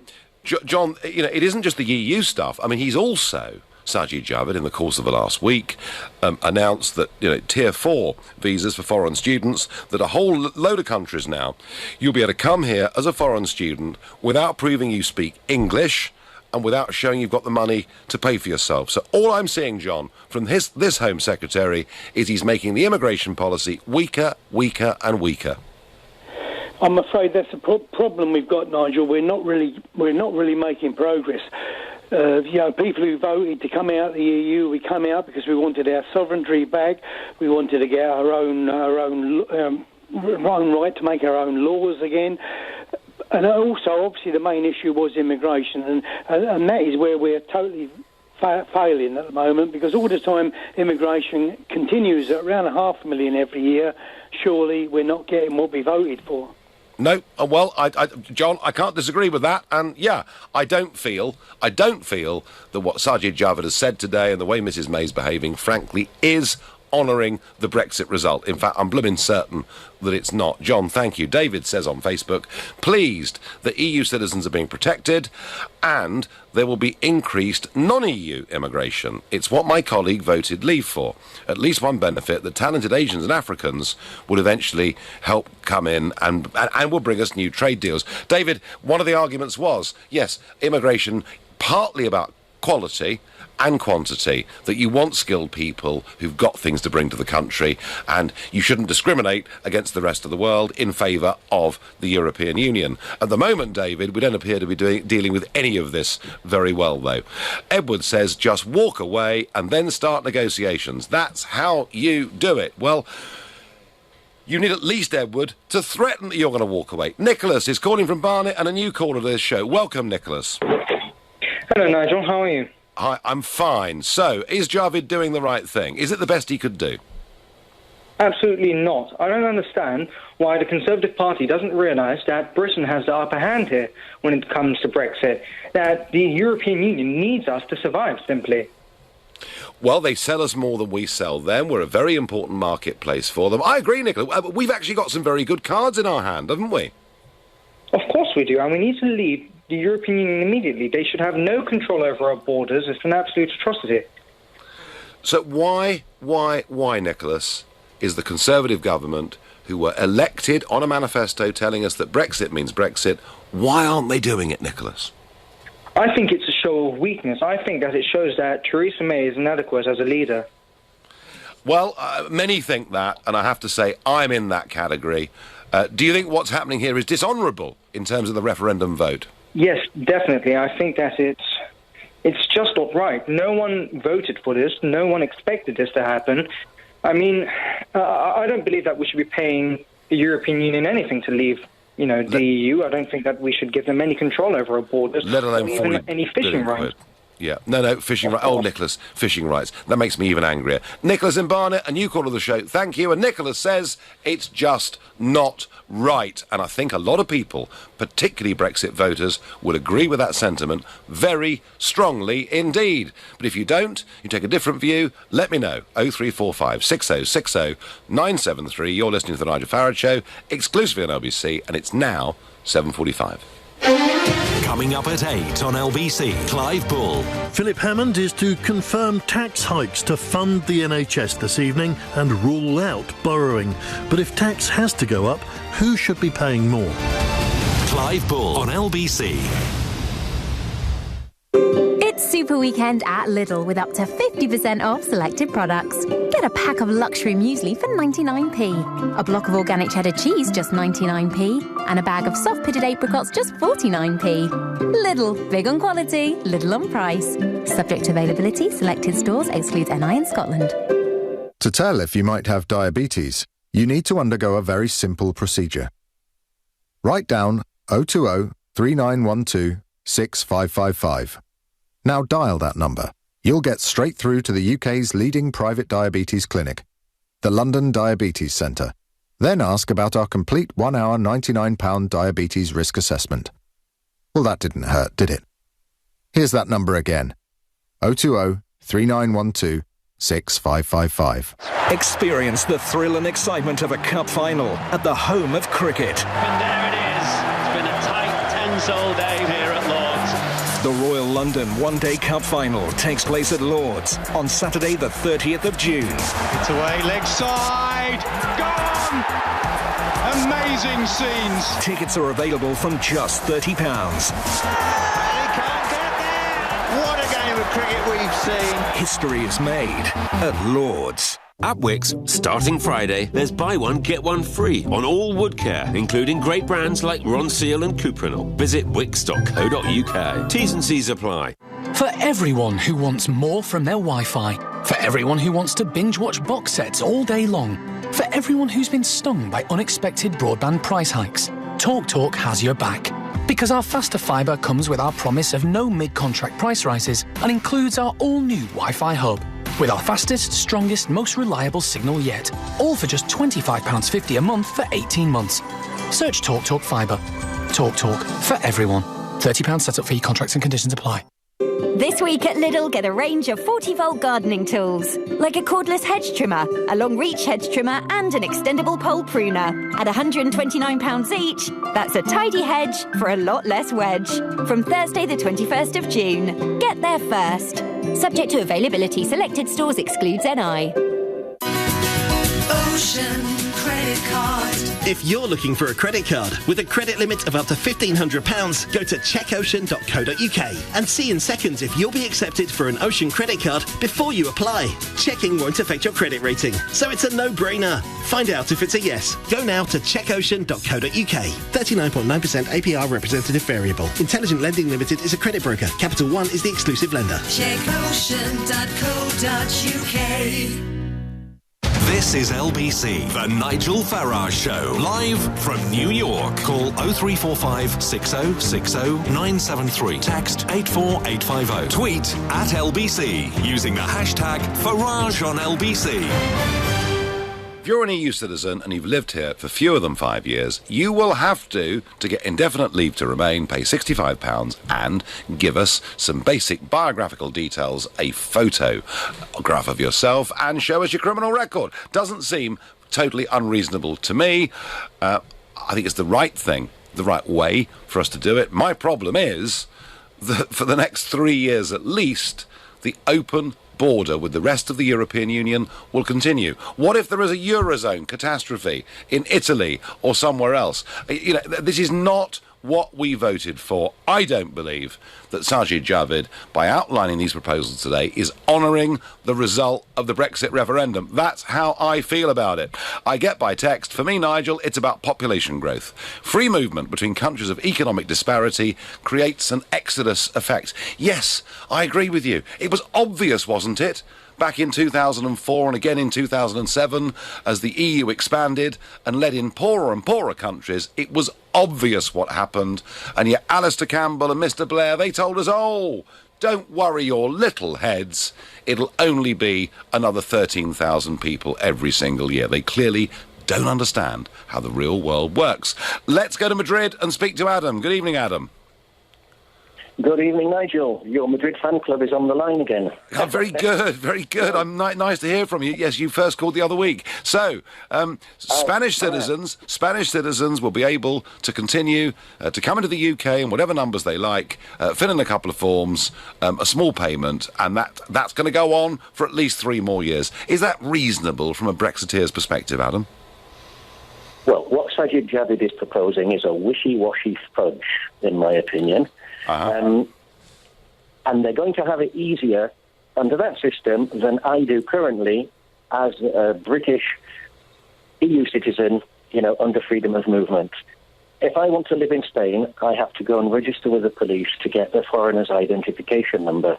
Well, John, it isn't just the EU stuff. I mean, he's also... Sajid Javid, in the course of the last week, announced that, Tier 4 visas for foreign students, that a whole load of countries now, you'll be able to come here as a foreign student without proving you speak English and without showing you've got the money to pay for yourself. So all I'm seeing, John, from this Home Secretary is he's making the immigration policy weaker, weaker and weaker. I'm afraid that's the problem we've got, Nigel. We're not really making progress. People who voted to come out of the EU, we come out because we wanted our sovereignty back. We wanted to get our own right to make our own laws again. And also, obviously, the main issue was immigration, and that is where we're totally failing at the moment, because all the time immigration continues at around 500,000 every year. Surely we're not getting what we voted for. No, well, John, I can't disagree with that. And yeah, I don't feel that what Sajid Javid has said today and the way Mrs May's behaving, frankly, is honouring the Brexit result. In fact, I'm blooming certain that it's not. John, thank you. David says on Facebook, pleased that EU citizens are being protected and there will be increased non-EU immigration. It's what my colleague voted leave for. At least one benefit, that talented Asians and Africans will eventually help come in and will bring us new trade deals. David, one of the arguments was, yes, immigration, partly about quality and quantity, that you want skilled people who've got things to bring to the country, and you shouldn't discriminate against the rest of the world in favour of the European Union. At the moment, David, we don't appear to be dealing with any of this very well, though. Edward says just walk away and then start negotiations. That's how you do it. Well, you need at least, Edward, to threaten that you're going to walk away. Nicholas is calling from Barnet and a new caller to this show. Welcome, Nicholas. Hello, Nigel. How are you? Hi, I'm fine. So, is Javid doing the right thing? Is it the best he could do? Absolutely not. I don't understand why the Conservative Party doesn't realise that Britain has the upper hand here when it comes to Brexit, that the European Union needs us to survive, simply. Well, they sell us more than we sell them. We're a very important marketplace for them. I agree, Nicola. We've actually got some very good cards in our hand, haven't we? Of course we do, and we need to leave the European Union immediately. They should have no control over our borders. It's an absolute atrocity. So why, Nicholas, is the Conservative government, who were elected on a manifesto telling us that Brexit means Brexit, why aren't they doing it, Nicholas? I think it's a show of weakness. I think that it shows that Theresa May is inadequate as a leader. Well, many think that, and I have to say I'm in that category. Do you think what's happening here is dishonourable in terms of the referendum vote? Yes, definitely. I think that it's just not right. No one voted for this. No one expected this to happen. I mean, I don't believe that we should be paying the European Union anything to leave, the EU. I don't think that we should give them any control over our borders, let alone even any fishing rights. Yeah, no, fishing rights. Oh, Nicholas, fishing rights. That makes me even angrier. Nicholas in Barnet, a new caller to the show. Thank you. And Nicholas says it's just not right. And I think a lot of people, particularly Brexit voters, would agree with that sentiment very strongly indeed. But if you don't, you take a different view, let me know. 0345 6060 973. You're listening to The Nigel Farage Show, exclusively on LBC, and it's now 7:45. Coming up at 8 on LBC, Clive Bull. Philip Hammond is to confirm tax hikes to fund the NHS this evening and rule out borrowing. But if tax has to go up, who should be paying more? Clive Bull on LBC. It's Super Weekend at Lidl with up to 50% off selected products. Get a pack of luxury muesli for 99p, a block of organic cheddar cheese just 99p, and a bag of soft pitted apricots just 49p. Lidl, big on quality, little on price. Subject to availability, selected stores, excludes NI in Scotland. To tell if you might have diabetes, you need to undergo a very simple procedure. Write down 020 3912 6555. Now dial that number. You'll get straight through to the UK's leading private diabetes clinic, the London Diabetes Centre. Then ask about our complete 1 hour £99 diabetes risk assessment. Well, that didn't hurt, did it? Here's that number again. 020 3912 6555. Experience the thrill and excitement of a cup final at the home of cricket. And there it is. It's been a tight, tense all day here at Lord's. The Royal London One-Day Cup Final takes place at Lord's on Saturday the 30th of June. It's away, leg side, gone! Amazing scenes. Tickets are available from just £30. He can't get there! What a game of cricket we've seen. History is made at Lord's. At Wickes, starting Friday, there's buy one, get one free on all wood care, including great brands like Ronseal and Cuprinol. Visit wicks.co.uk. T's and C's apply. For everyone who wants more from their Wi-Fi. For everyone who wants to binge-watch box sets all day long. For everyone who's been stung by unexpected broadband price hikes. TalkTalk has your back. Because our faster fibre comes with our promise of no mid-contract price rises and includes our all-new Wi-Fi hub. With our fastest, strongest, most reliable signal yet. All for just £25.50 a month for 18 months. Search TalkTalk Fibre. TalkTalk for everyone. £30 setup fee, contracts and conditions apply. This week at Lidl, get a range of 40-volt gardening tools, like a cordless hedge trimmer, a long-reach hedge trimmer and an extendable pole pruner. At £129 each, that's a tidy hedge for a lot less wedge. From Thursday the 21st of June. Get there first. Subject to availability, selected stores excludes NI. Ocean Credit Card. If you're looking for a credit card with a credit limit of up to £1,500, go to checkocean.co.uk and see in seconds if you'll be accepted for an Ocean credit card before you apply. Checking won't affect your credit rating, so it's a no-brainer. Find out if it's a yes. Go now to checkocean.co.uk. 39.9% APR representative variable. Intelligent Lending Limited is a credit broker. Capital One is the exclusive lender. Checkocean.co.uk. This is LBC, the Nigel Farage Show, live from New York. Call 0345 6060 973. Text 84850. Tweet at LBC using the hashtag Farage on LBC. If you're an EU citizen and you've lived here for fewer than 5 years, you will have to get indefinite leave to remain, pay £65 and give us some basic biographical details, a photograph of yourself and show us your criminal record. Doesn't seem totally unreasonable to me. I think it's the right thing, the right way for us to do it. My problem is that for the next 3 years at least, the open border with the rest of the European Union will continue. What if there is a Eurozone catastrophe in Italy or somewhere else? You know, this is not what we voted for. I don't believe that Sajid Javid, by outlining these proposals today, is honouring the result of the Brexit referendum. That's how I feel about it. I get by text, for me, Nigel, it's about population growth. Free movement between countries of economic disparity creates an exodus effect. Yes, I agree with you. It was obvious, wasn't it? Back in 2004 and again in 2007, as the EU expanded and let in poorer and poorer countries, it was obvious what happened. And yet Alistair Campbell and Mr Blair, they told us, oh, don't worry your little heads. It'll only be another 13,000 people every single year. They clearly don't understand how the real world works. Let's go to Madrid and speak to Adam. Good evening, Adam. Good evening, Nigel. Your Madrid fan club is on the line again. Oh, very good, very good. Nice to hear from you. Yes, you first called the other week. So, Spanish citizens will be able to continue to come into the UK in whatever numbers they like, fill in a couple of forms, a small payment, and that's going to go on for at least 3 more years. Is that reasonable from a Brexiteer's perspective, Adam? Well, what Sajid Javid is proposing is a wishy-washy fudge, in my opinion. And they're going to have it easier under that system than I do currently as a British EU citizen, under freedom of movement. If I want to live in Spain, I have to go and register with the police to get the foreigner's identification number.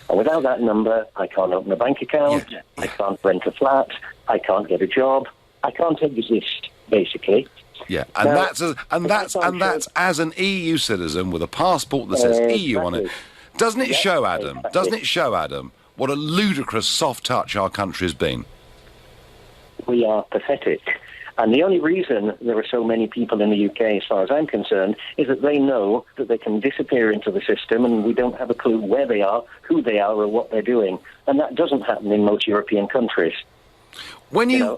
And without that number, I can't open a bank account, I can't rent a flat, I can't get a job, I can't exist, basically. Yeah, and that's as an EU citizen with a passport that says EU on it. Doesn't it show, Adam? Doesn't it show, Adam, what a ludicrous soft touch our country has been? We are pathetic. And the only reason there are so many people in the UK, as far as I'm concerned, is that they know that they can disappear into the system and we don't have a clue where they are, who they are, or what they're doing. And that doesn't happen in most European countries. When you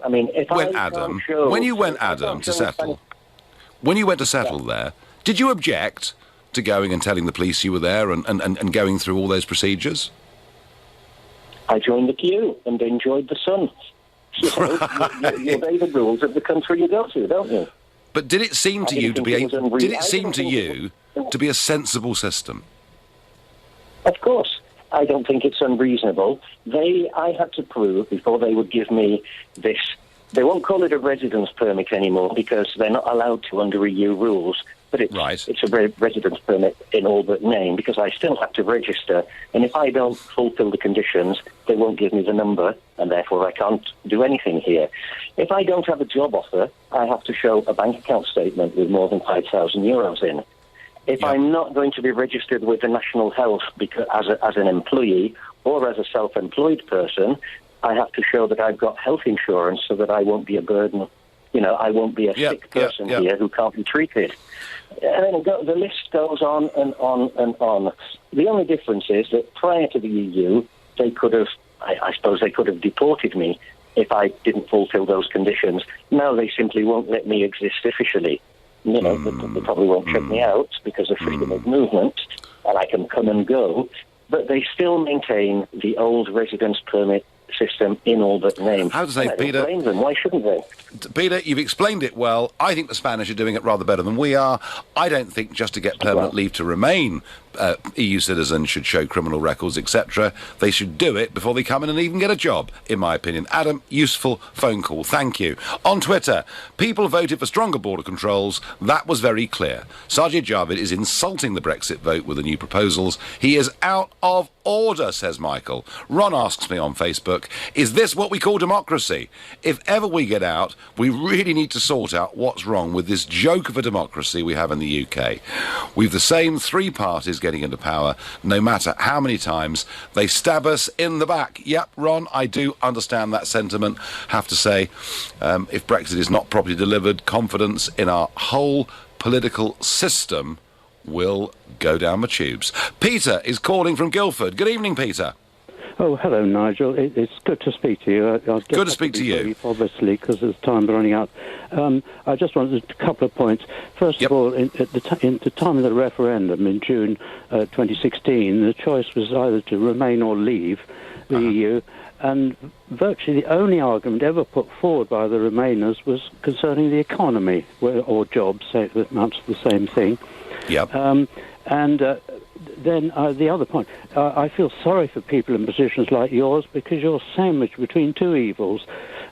went to settle there, did you object to going and telling the police you were there and going through all those procedures? I joined the queue and enjoyed the sun. You obey the rules of the country you go to, don't you? But did it seem to you to be a sensible system? Of course. I don't think it's unreasonable. I had to prove before they would give me this. They won't call it a residence permit anymore because they're not allowed to under EU rules. But it's a residence permit in all but name because I still have to register. And if I don't fulfil the conditions, they won't give me the number, and therefore I can't do anything here. If I don't have a job offer, I have to show a bank account statement with more than €5,000 in. If I'm not going to be registered with the National Health because as an employee or as a self-employed person, I have to show that I've got health insurance so that I won't be a burden. You know, I won't be a sick person here who can't be treated. And then the list goes on and on and on. The only difference is that prior to the EU, they could have, I suppose they could have deported me if I didn't fulfil those conditions. Now they simply won't let me exist officially. You know, they probably won't check me out because of freedom of movement, and I can come and go. But they still maintain the old residence permit system in all but name. How to say, Peter? Blame them. Why shouldn't they? Peter, you've explained it well. I think the Spanish are doing it rather better than we are. I don't think just to get permanent leave to remain, EU citizens should show criminal records, etc. They should do it before they come in and even get a job, in my opinion. Adam, useful phone call. Thank you. On Twitter, people voted for stronger border controls. That was very clear. Sajid Javid is insulting the Brexit vote with the new proposals. He is out of order, says Michael. Ron asks me on Facebook, is this what we call democracy? If ever we get out, we really need to sort out what's wrong with this joke of a democracy we have in the UK. We've the same three parties getting into power, no matter how many times they stab us in the back. Yep, Ron, I do understand that sentiment. Have to say, if Brexit is not properly delivered, confidence in our whole political system will go down the tubes. Peter is calling from Guildford. Good evening, Peter. Oh, hello, Nigel. It's good to speak to you. Good to speak to you. Brief, obviously, because there's time running out. I just wanted a couple of points. First of all, at the time of the referendum in June 2016, the choice was either to remain or leave the EU, and virtually the only argument ever put forward by the Remainers was concerning the economy, or jobs, say it amounts to the same thing. Yep. Then the other point, I feel sorry for people in positions like yours because you're sandwiched between two evils.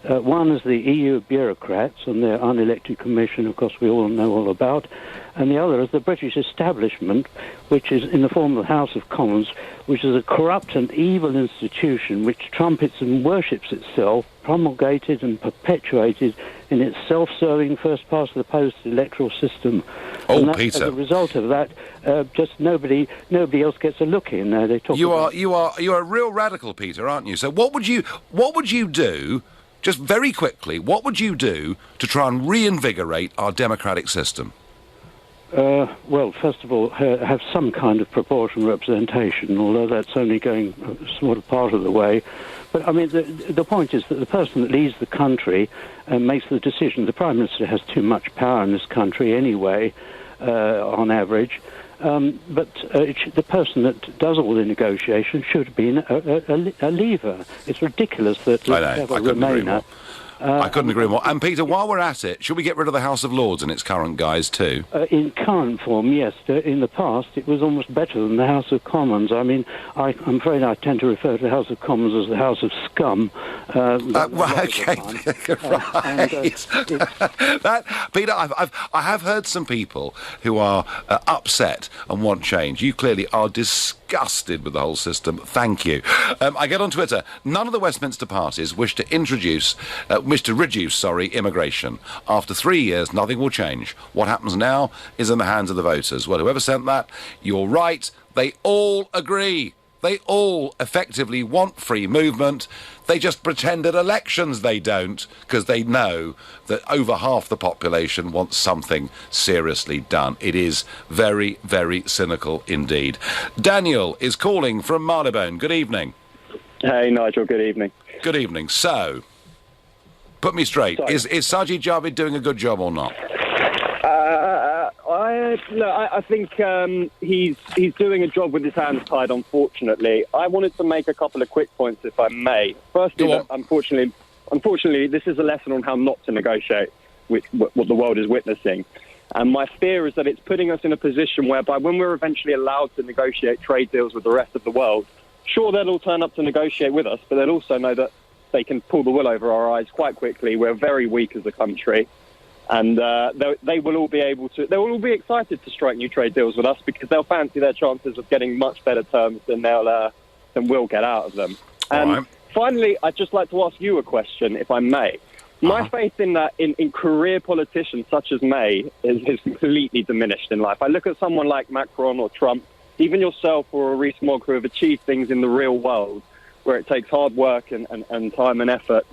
One is the EU bureaucrats and their unelected commission, of course, we all know all about, and the other is the British establishment, which is in the form of the House of Commons, which is a corrupt and evil institution which trumpets and worships itself, promulgated and perpetuated in its self-serving first-past-the-post electoral system. Oh, and Peter! As a result of that, just nobody else gets a look in. They talk. You're a real radical, Peter, aren't you? So what would you do? Just very quickly, what would you do to try and reinvigorate our democratic system? Well, first of all, have some kind of proportional representation, although that's only going sort of part of the way. But, I mean, the point is that the person that leads the country makes the decision. The Prime Minister has too much power in this country anyway, on average. But the person that does all the negotiations should have been a leaver. It's ridiculous that we have a Remainer. I couldn't agree more. And, Peter, while we're at it, should we get rid of the House of Lords in its current guise, too? In current form, yes. In the past, it was almost better than the House of Commons. I mean, I'm afraid I tend to refer to the House of Commons as the House of Scum. Okay, Peter, I have heard some people who are upset and want change. You clearly are disgusted with the whole system. Thank you. I get on Twitter. None of the Westminster parties wish to reduce immigration. After 3 years, nothing will change. What happens now is in the hands of the voters. Well, whoever sent that, you're right. They all agree. They all effectively want free movement. They just pretend at elections they don't, because they know that over half the population wants something seriously done. It is very, very cynical indeed. Daniel is calling from Marylebone. Good evening. Hey, Nigel. Good evening. Good evening. So, put me straight. Is Sajid Javid doing a good job or not? I think he's doing a job with his hands tied, unfortunately. I wanted to make a couple of quick points, if I may. Firstly, unfortunately, this is a lesson on how not to negotiate with what the world is witnessing. And my fear is that it's putting us in a position whereby when we're eventually allowed to negotiate trade deals with the rest of the world, sure, they'll all turn up to negotiate with us, but they'll also know that they can pull the wool over our eyes quite quickly. We're very weak as a country. And they will all be excited to strike new trade deals with us because they'll fancy their chances of getting much better terms than we'll get out of them. And finally, I'd just like to ask you a question, if I may. My faith in that, in career politicians such as May, is completely diminished in life. I look at someone like Macron or Trump, even yourself or Rees-Mogg, who have achieved things in the real world, where it takes hard work and time and effort.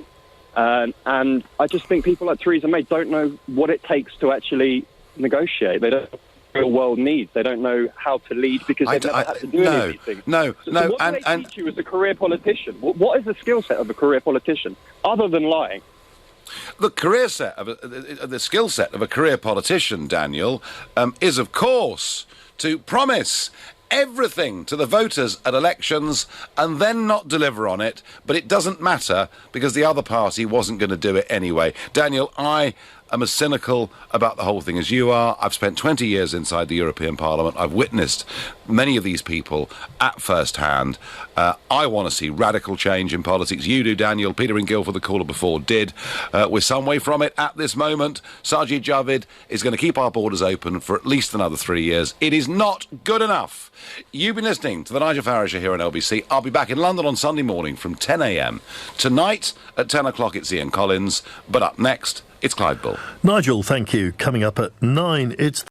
And I just think people like Theresa May don't know what it takes to actually negotiate. They don't know real world needs. They don't know how to lead because they've never had to do any of these things. So what do they teach you as a career politician? What is the skill set of a career politician, other than lying? The the skill set of a career politician, Daniel, is, of course, to promise everything to the voters at elections and then not deliver on it, but it doesn't matter because the other party wasn't going to do it anyway. Daniel, I am as cynical about the whole thing as you are. I've spent 20 years inside the European Parliament. I've witnessed many of these people at first hand. I want to see radical change in politics. You do, Daniel. Peter in Guildford, the caller before, did. We're some way from it at this moment. Sajid Javid is going to keep our borders open for at least another 3 years. It is not good enough. You've been listening to the Nigel Farage Show here on LBC. I'll be back in London on Sunday morning from 10 a.m. Tonight at 10 o'clock it's Ian Collins, but up next it's Clive Bull. Nigel, thank you. Coming up at 9, it's